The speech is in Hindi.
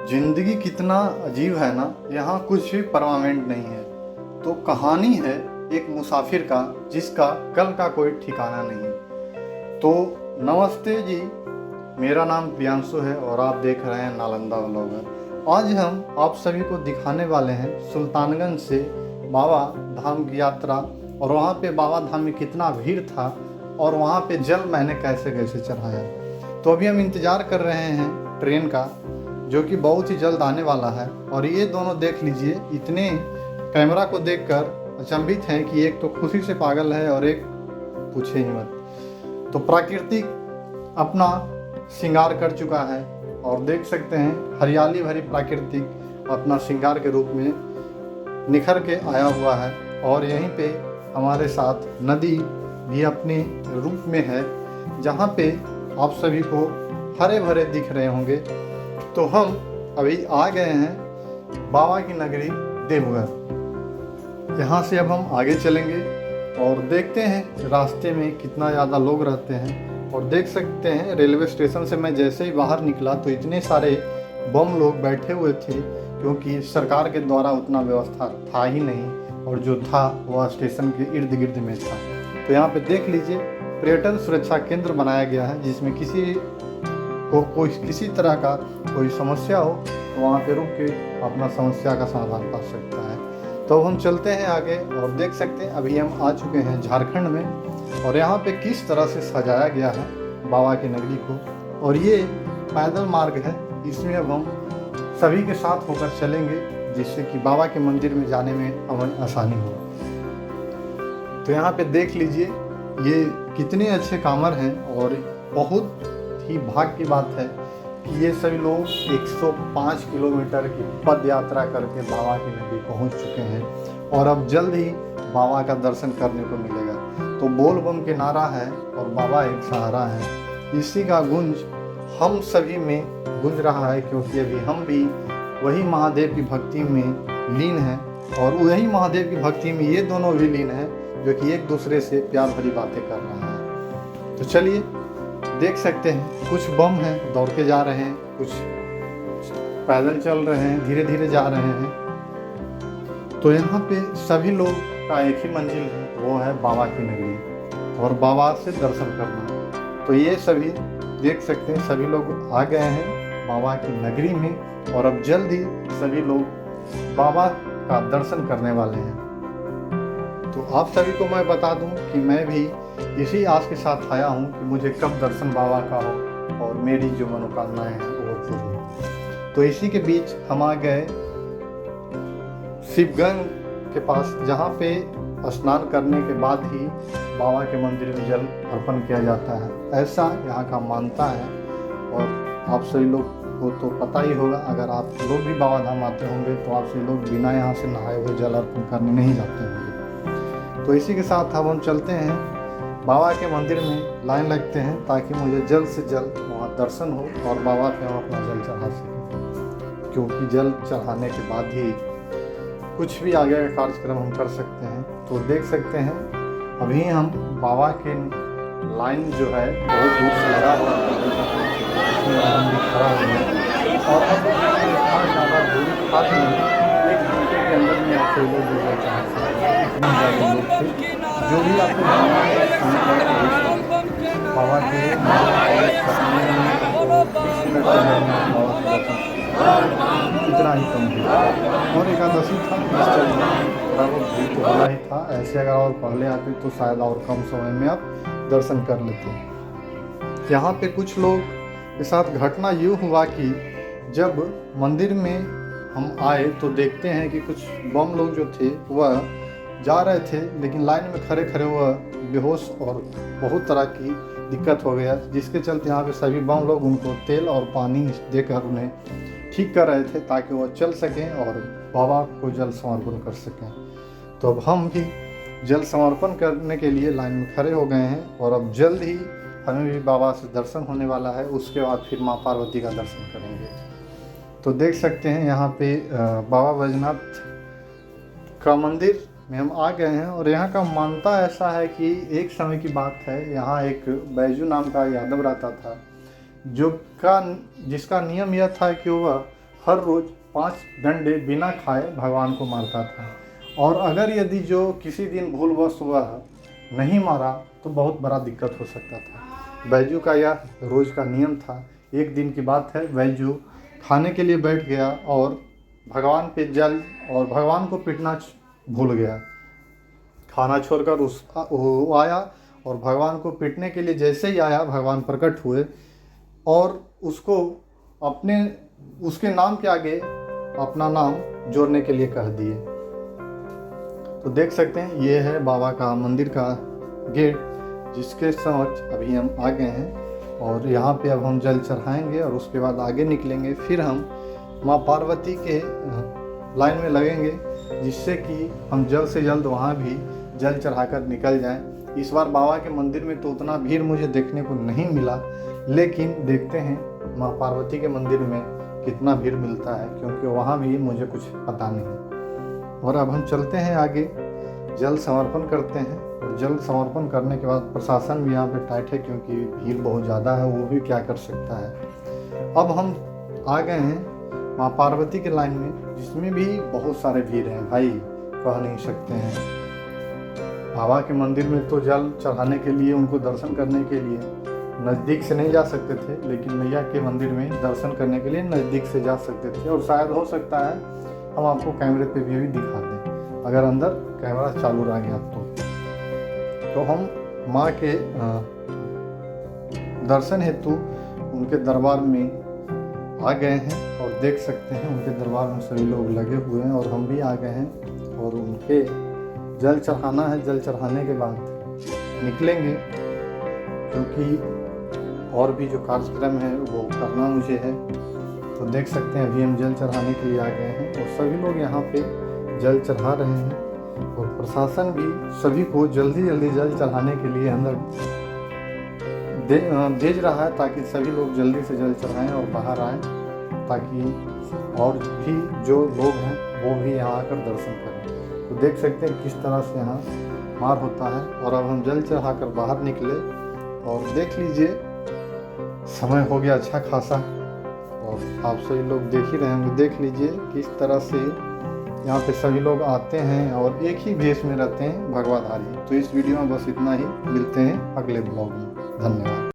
जिंदगी कितना अजीब है ना, यहाँ कुछ भी परमानेंट नहीं है। तो कहानी है एक मुसाफिर का जिसका कल का कोई ठिकाना नहीं। तो नमस्ते जी, मेरा नाम प्रियांशु है और आप देख रहे हैं नालंदा व्लॉगर। आज हम आप सभी को दिखाने वाले हैं सुल्तानगंज से बाबा धाम की यात्रा, और वहाँ पे बाबा धाम में कितना भीड़ था और वहाँ पे जल मैंने कैसे कैसे चढ़ाया। तो अभी हम इंतज़ार कर रहे हैं ट्रेन का, जो कि बहुत ही जल्द आने वाला है। और ये दोनों देख लीजिए, इतने कैमरा को देखकर अचंभित हैं कि एक तो खुशी से पागल है और एक पूछे ही मत। तो प्राकृतिक अपना श्रृंगार कर चुका है और देख सकते हैं हरियाली भरी प्राकृतिक अपना श्रृंगार के रूप में निखर के आया हुआ है। और यहीं पे हमारे साथ नदी भी अपने रूप में है, जहाँ पे आप सभी को हरे भरे दिख रहे होंगे। तो हम अभी आ गए हैं बाबा की नगरी देवघर। यहाँ से अब हम आगे चलेंगे और देखते हैं रास्ते में कितना ज़्यादा लोग रहते हैं। और देख सकते हैं रेलवे स्टेशन से मैं जैसे ही बाहर निकला तो इतने सारे बम लोग बैठे हुए थे, क्योंकि सरकार के द्वारा उतना व्यवस्था था ही नहीं, और जो था वह स्टेशन के इर्द गिर्द में था। तो यहाँ पे देख लीजिए, पर्यटन सुरक्षा केंद्र बनाया गया है, जिसमें किसी को कोई किसी तरह का कोई समस्या हो तो वहाँ पे रुक के अपना समस्या का समाधान पा सकता है। तो हम चलते हैं आगे और देख सकते हैं अभी हम आ चुके हैं झारखंड में, और यहाँ पे किस तरह से सजाया गया है बाबा की नगरी को। और ये पैदल मार्ग है, इसमें अब हम सभी के साथ होकर चलेंगे, जिससे कि बाबा के मंदिर में जाने में हमें आसानी हो। तो यहाँ पे देख लीजिए ये कितने अच्छे कामर हैं, और बहुत ही भाग्य की बात है कि ये सभी लोग 105 किलोमीटर की पद यात्रा करके बाबा की नगरी पहुँच चुके हैं, और अब जल्द ही बाबा का दर्शन करने को मिलेगा। तो बोल बम के नारा है और बाबा एक सहारा है, इसी का गुंज हम सभी में गूंज रहा है, क्योंकि अभी हम भी वही महादेव की भक्ति में लीन हैं, और वही महादेव की भक्ति में ये दोनों भी लीन हैं, जो कि एक दूसरे से प्यार भरी बातें कर रहे हैं। तो चलिए देख सकते हैं कुछ बम हैं दौड़ के जा रहे हैं, कुछ पैदल चल रहे हैं, धीरे धीरे जा रहे हैं। तो यहाँ पे सभी लोग का एक ही मंजिल है, वो है बाबा की नगरी और बाबा से दर्शन करना। तो ये सभी देख सकते हैं, सभी लोग आ गए हैं बाबा की नगरी में, और अब जल्द ही सभी लोग बाबा का दर्शन करने वाले हैं। तो आप सभी को मैं बता दूं कि मैं भी इसी आस के साथ आया हूं कि मुझे कब दर्शन बाबा का हो और मेरी जो मनोकामनाएं हैं वो पूरी हो। तो इसी के बीच हम आ गए शिवगंज के पास, जहाँ पे स्नान करने के बाद ही बाबा के मंदिर में जल अर्पण किया जाता है, ऐसा यहाँ का मानता है। और आप सभी लोग को तो पता ही होगा, अगर आप लोग भी बाबा धाम आते होंगे तो आप सभी लोग बिना यहाँ से नहाए हुए जल अर्पण करने नहीं जाते होंगे। तो इसी के साथ अब हम चलते हैं बाबा के मंदिर में, लाइन लगते हैं ताकि मुझे जल्द से जल्द वहाँ दर्शन हो और बाबा पे हम अपना जल चढ़ा सकें, क्योंकि जल चढ़ाने के बाद ही कुछ भी आगे का कार्यक्रम हम कर सकते हैं। तो देख सकते हैं अभी हम बाबा के लाइन जो है बहुत दूर से लगा हुआ है, इसमें हम भी खड़ा हुए हैं, और अब ज़्यादा दूरी था नहीं, 1 घंटे के अंदर में आपसे लोग जो भी आपको बाबा के इतना ही कम भी, और एकादशी था थोड़ा बहुत भीड़ तो होना ही था। ऐसे अगर और पहले आते तो शायद और कम समय में आप दर्शन कर लेते। यहाँ पे कुछ लोग के साथ घटना यूँ हुआ कि जब मंदिर में हम आए तो देखते हैं कि कुछ बम लोग जो थे वह जा रहे थे, लेकिन लाइन में खड़े खड़े वह बेहोश और बहुत तरह की दिक्कत हो गया, जिसके चलते यहाँ पे सभी बम लोग उनको तेल और पानी देकर उन्हें ठीक कर रहे थे, ताकि वह चल सकें और बाबा को जल समर्पण कर सकें। तो अब हम भी जल समर्पण करने के लिए लाइन में खड़े हो गए हैं, और अब जल्द ही हमें भी बाबा से दर्शन होने वाला है। उसके बाद फिर माँ पार्वती का दर्शन करेंगे। तो देख सकते हैं यहाँ पे बाबा बैजनाथ का मंदिर में हम आ गए हैं, और यहाँ का मान्यता ऐसा है कि एक समय की बात है, यहाँ एक बैजू नाम का यादव रहता था, जिसका नियम यह था कि वह हर रोज़ 5 डंडे बिना खाए भगवान को मारता था। और अगर यदि जो किसी दिन भूलवश हुआ नहीं मारा तो बहुत बड़ा दिक्कत हो सकता था। बैजू का यह रोज़ का नियम था। एक दिन की बात है, बैजू खाने के लिए बैठ गया और भगवान पे जल और भगवान को पीटना भूल गया। खाना छोड़कर वो आया और भगवान को पीटने के लिए जैसे ही आया, भगवान प्रकट हुए और उसको उसके नाम के आगे अपना नाम जोड़ने के लिए कह दिए। तो देख सकते हैं ये है बाबा का मंदिर का गेट, जिसके समक्ष अभी हम आ गए हैं और यहाँ पे अब हम जल चढ़ाएंगे और उसके बाद आगे निकलेंगे। फिर हम माँ पार्वती के लाइन में लगेंगे, जिससे कि हम जल्द से जल्द वहाँ भी जल चढ़ाकर निकल जाएं। इस बार बाबा के मंदिर में तो उतना भीड़ मुझे देखने को नहीं मिला, लेकिन देखते हैं माँ पार्वती के मंदिर में कितना भीड़ मिलता है, क्योंकि वहाँ भी मुझे कुछ पता नहीं। और अब हम चलते हैं आगे, जल समर्पण करते हैं। और जल समर्पण करने के बाद प्रशासन भी यहाँ पे टाइट है, क्योंकि भीड़ बहुत ज़्यादा है, वो भी क्या कर सकता है। अब हम आ गए हैं माँ पार्वती के लाइन में, जिसमें भी बहुत सारे भीड़ हैं भाई, कह नहीं सकते हैं। बाबा के मंदिर में तो जल चढ़ाने के लिए, उनको दर्शन करने के लिए नज़दीक से नहीं जा सकते थे, लेकिन मैया के मंदिर में दर्शन करने के लिए नज़दीक से जा सकते थे। और शायद हो सकता है हम आपको कैमरे पे भी दिखा दें, अगर अंदर कैमरा चालू रह गया तो हम माँ के दर्शन हेतु उनके दरबार में आ गए हैं। और देख सकते हैं उनके दरबार में सभी लोग लगे हुए हैं और हम भी आ गए हैं और उनके जल चढ़ाना है। जल चढ़ाने के बाद निकलेंगे, क्योंकि और भी जो कार्यक्रम है वो करना मुझे है। तो देख सकते हैं अभी हम जल चढ़ाने के लिए आ गए हैं और सभी लोग यहाँ पे जल चढ़ा रहे हैं और प्रशासन भी सभी को जल्दी जल्दी जल चढ़ाने के लिए अंदर भेज रहा है, ताकि सभी लोग जल्दी से जल चढ़ाएं और बाहर आएँ, ताकि और भी जो लोग हैं वो भी यहाँ आकर दर्शन करें। तो देख सकते हैं किस तरह से यहाँ मार होता है। और अब हम जल चढ़ाकर बाहर निकले और देख लीजिए समय हो गया अच्छा खासा, और आप सभी लोग देख ही रहे होंगे। देख लीजिए किस तरह से यहाँ पे सभी लोग आते हैं और एक ही भेष में रहते हैं, भगवाधारी। तो इस वीडियो में बस इतना ही, मिलते हैं अगले ब्लॉग में। धन्यवाद।